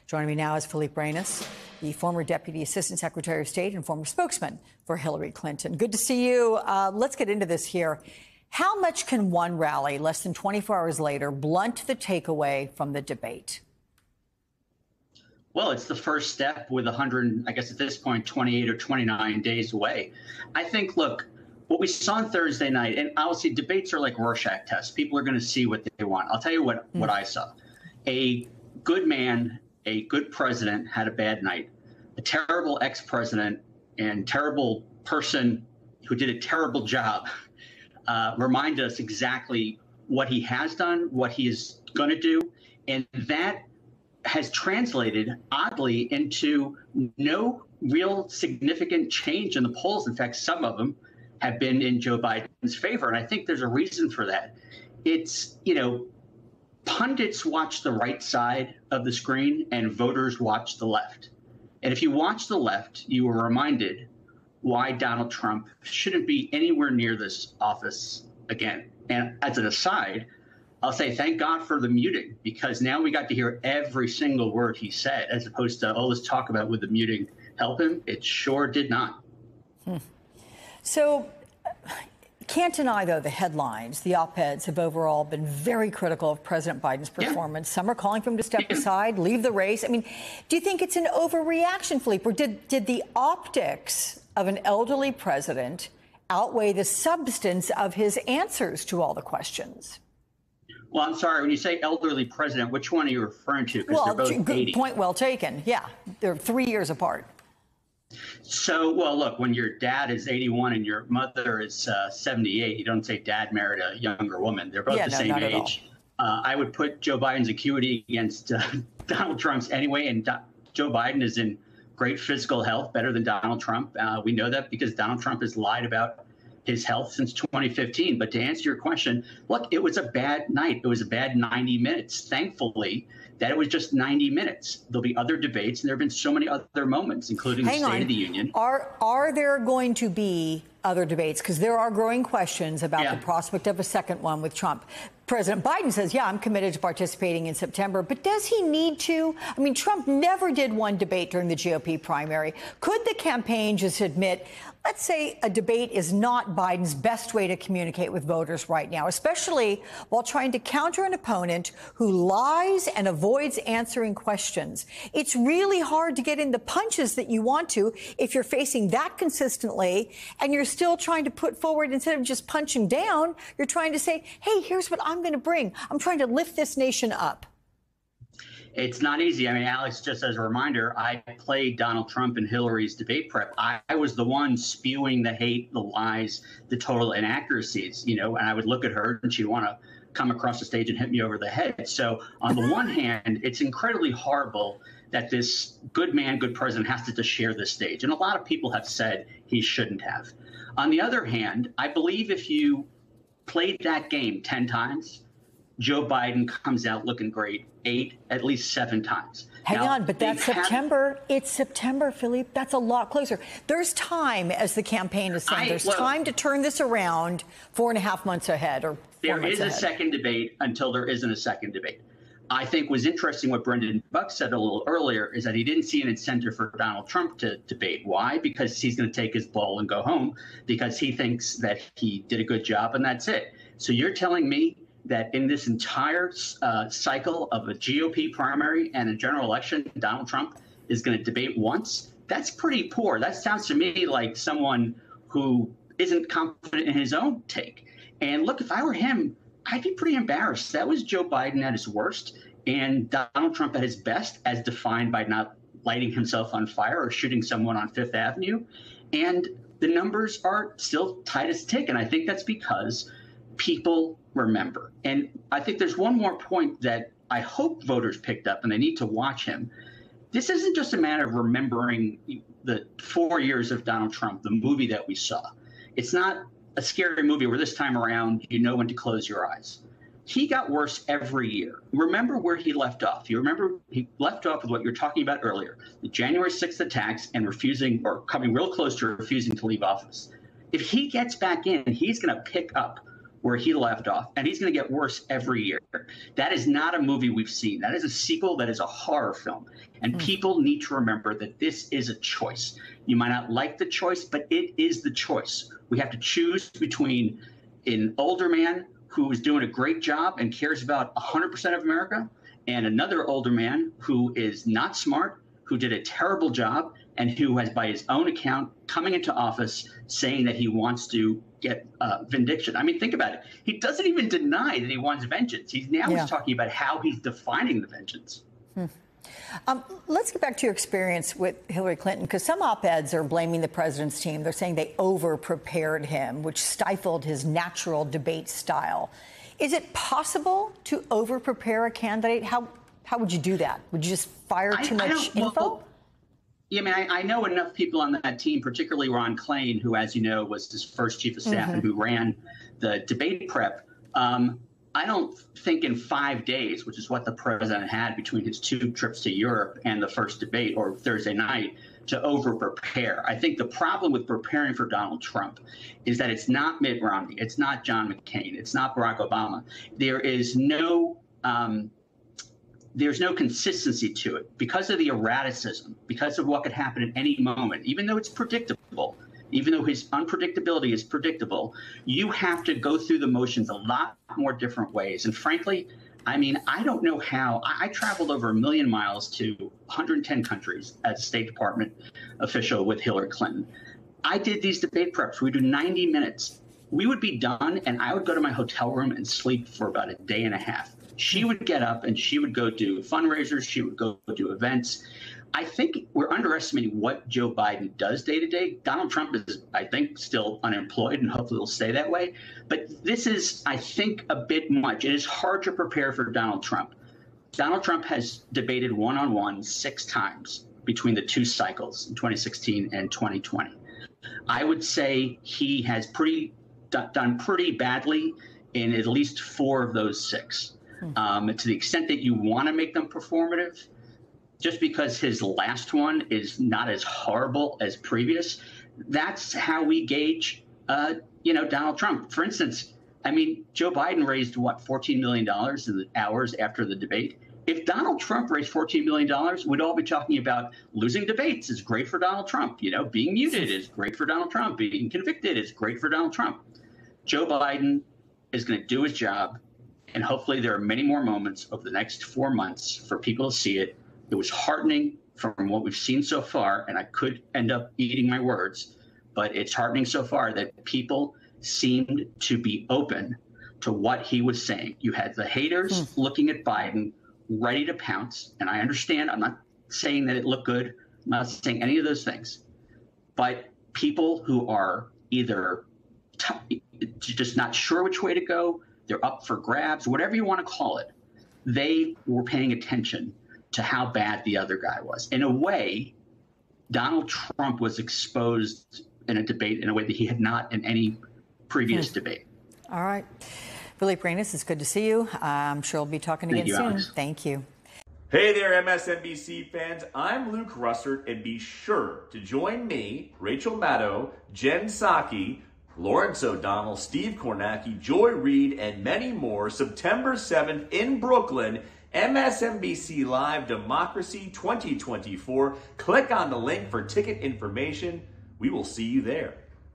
Joining me now is Philippe Reines, the former Deputy Assistant Secretary of State and former spokesman for Hillary Clinton. Good to see you. Let's get into this here. How much can one rally less than 24 hours later blunt the takeaway from the debate? Well, it's the first step with 100, I guess at this point, 28 or 29 days away. I think, look, what we saw on Thursday night, and obviously debates are like Rorschach tests. People are going to see what they want. I'll tell you what I saw. A good man, a good president had a bad night. A terrible ex-president and terrible person who did a terrible job reminded us exactly what he has done, what he is going to do, and that has translated, oddly, into no real significant change in the polls. In fact, some of them have been in Joe Biden's favor, and I think there's a reason for that. It's, pundits watch the right side of the screen and voters watch the left. And if you watch the left, you are reminded why Donald Trump shouldn't be anywhere near this office again. And as an aside, I'll say thank God for the muting, because now we got to hear every single word he said, as opposed to all this talk about would the muting help him? It sure did not. So can't deny, though, the headlines, the op-eds have overall been very critical of President Biden's performance. Some are calling for him to step aside, leave the race. I mean, do you think it's an overreaction, Philippe, or did the optics of an elderly president outweigh the substance of his answers to all the questions? Well, I'm sorry, when you say elderly president, which one are you referring to? Because they're both 80. Point well taken. Yeah, they're 3 years apart. So, well, look, when your dad is 81 and your mother is 78, you don't say dad married a younger woman. They're both the same age. I would put Joe Biden's acuity against Donald Trump's anyway, and Joe Biden is in great physical health, better than Donald Trump. We know that because Donald Trump has lied about his health since 2015. But to answer your question, look, it was a bad night. It was a bad 90 minutes. Thankfully, that it was just 90 minutes. There'll be other debates, and there have been so many other moments, including the State of the Union. Are there going to be other debates? Because there are growing questions about the prospect of a second one with Trump. President Biden says, yeah, I'm committed to participating in September. But does he need to? I mean, Trump never did one debate during the GOP primary. Could the campaign just admit, let's say a debate is not Biden's best way to communicate with voters right now, especially while trying to counter an opponent who lies and avoids answering questions? It's really hard to get in the punches that you want to if you're facing that consistently and you're still trying to put forward, instead of just punching down, you're trying to say, hey, here's what I'm going to bring. I'm trying to lift this nation up. It's not easy. I mean, Alex, just as a reminder, I played Donald Trump in Hillary's debate prep. I was the one spewing the hate, the lies, the total inaccuracies, and I would look at her and she'd want to come across the stage and hit me over the head. So on the one hand, it's incredibly horrible that this good man, good president has to just share this stage. And a lot of people have said he shouldn't have. On the other hand, I believe if you played that game 10 times, Joe Biden comes out looking great 8, at least 7 times. Hang on, but that's September. It's September, Philippe. That's a lot closer. There's time, as the campaign is saying. There's time to turn this around 4.5 months ahead, or 4 months ahead. There is a second debate until there isn't a second debate. I think was interesting what Brendan Buck said a little earlier is that he didn't see an incentive for Donald Trump to debate. Why? Because he's going to take his ball and go home, because he thinks that he did a good job and that's it. So you're telling me that in this entire cycle of a GOP primary and a general election, Donald Trump is going to debate once? That's pretty poor. That sounds to me like someone who isn't confident in his own take. And look, if I were him, I'd be pretty embarrassed. That was Joe Biden at his worst and Donald Trump at his best, as defined by not lighting himself on fire or shooting someone on Fifth Avenue. And the numbers are still tight as a tick. And I think that's because people remember. And I think there's one more point that I hope voters picked up, and they need to watch him. This isn't just a matter of remembering the 4 years of Donald Trump, the movie that we saw. It's not a scary movie where this time around you know when to close your eyes. He got worse every year. Remember where he left off. You remember he left off with what you were talking about earlier, the January 6th attacks and refusing, or coming real close to refusing to leave office. If he gets back in, he's going to pick up where he left off, and he's going to get worse every year. That is not a movie we've seen. That is a sequel. That is a horror film. And people need to remember that this is a choice. You might not like the choice, but it is the choice. We have to choose between an older man who is doing a great job and cares about 100% of America, and another older man who is not smart, who did a terrible job, and who has, by his own account, coming into office saying that he wants to get vindication. I mean, think about it. He doesn't even deny that he wants vengeance. He's talking about how he's defining the vengeance. Let's get back to your experience with Hillary Clinton, because some op-eds are blaming the president's team. They're saying they over-prepared him, which stifled his natural debate style. Is it possible to over-prepare a candidate? How would you do that? Would you just fire too much info? Well, yeah, I mean, I know enough people on that team, particularly Ron Klain, who, as you know, was his first chief of staff and who ran the debate prep. I don't think in 5 days, which is what the president had between his 2 trips to Europe and the first debate, or Thursday night, to over-prepare. I think the problem with preparing for Donald Trump is that it's not Mitt Romney, it's not John McCain, it's not Barack Obama. There's no consistency to it because of the erraticism, because of what could happen at any moment, even though it's predictable. Even though his unpredictability is predictable, you have to go through the motions a lot more different ways. And frankly, I mean, I don't know how. I traveled over 1 million miles to 110 countries as a State Department official with Hillary Clinton. I did these debate preps. We do 90 minutes. We would be done, and I would go to my hotel room and sleep for about a day and a half. She would get up, and she would go do fundraisers. She would go do events. I think we're underestimating what Joe Biden does day to day. Donald Trump is, I think, still unemployed, and hopefully will stay that way. But this is, I think, a bit much. It is hard to prepare for Donald Trump. Donald Trump has debated one-on-one 6 times between the 2 cycles in 2016 and 2020. I would say he has done pretty badly in at least 4 of those 6. To the extent that you want to make them performative, just because his last one is not as horrible as previous, that's how we gauge, Donald Trump. For instance, I mean, Joe Biden raised, $14 million in the hours after the debate. If Donald Trump raised $14 million, we'd all be talking about losing debates is great for Donald Trump. Being muted is great for Donald Trump. Being convicted is great for Donald Trump. Joe Biden is going to do his job, and hopefully there are many more moments over the next 4 months for people to see it. It was heartening from what we've seen so far, and I could end up eating my words, but it's heartening so far that people seemed to be open to what he was saying. You had the haters looking at Biden, ready to pounce, and I understand. I'm not saying that it looked good. I'm not saying any of those things. But people who are either just not sure which way to go, they're up for grabs, whatever you want to call it, they were paying attention to how bad the other guy was. In a way, Donald Trump was exposed in a debate in a way that he had not in any previous debate. All right. Philippe Reines, it's good to see you. I'm sure we'll be talking again soon. Alex. Thank you. Hey there, MSNBC fans. I'm Luke Russert, and be sure to join me, Rachel Maddow, Jen Psaki, Lawrence O'Donnell, Steve Kornacki, Joy Reid, and many more September 7th in Brooklyn, MSNBC Live Democracy 2024. Click on the link for ticket information. We will see you there.